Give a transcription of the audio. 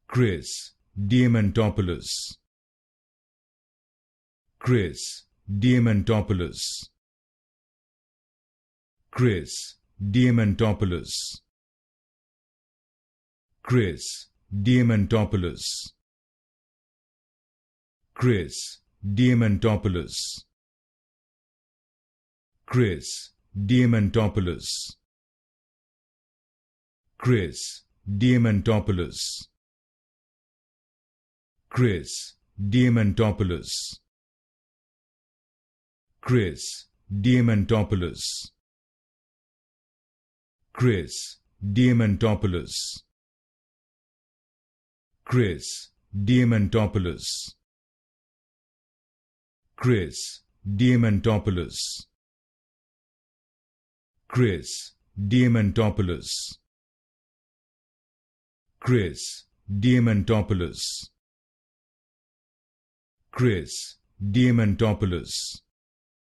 Chris Diamantopoulos, Chris Diamantopoulos, Chris Diamantopoulos, Chris Diamantopoulos, Chris Diamantopoulos, Chris Diamantopoulos, Chris Diamantopoulos, Chris Diamantopoulos, Chris Diamantopoulos, Chris Diamantopoulos, Chris Diamantopoulos, Chris Diamantopoulos, Chris Diamantopoulos, Chris Diamantopoulos, Chris Diamantopoulos,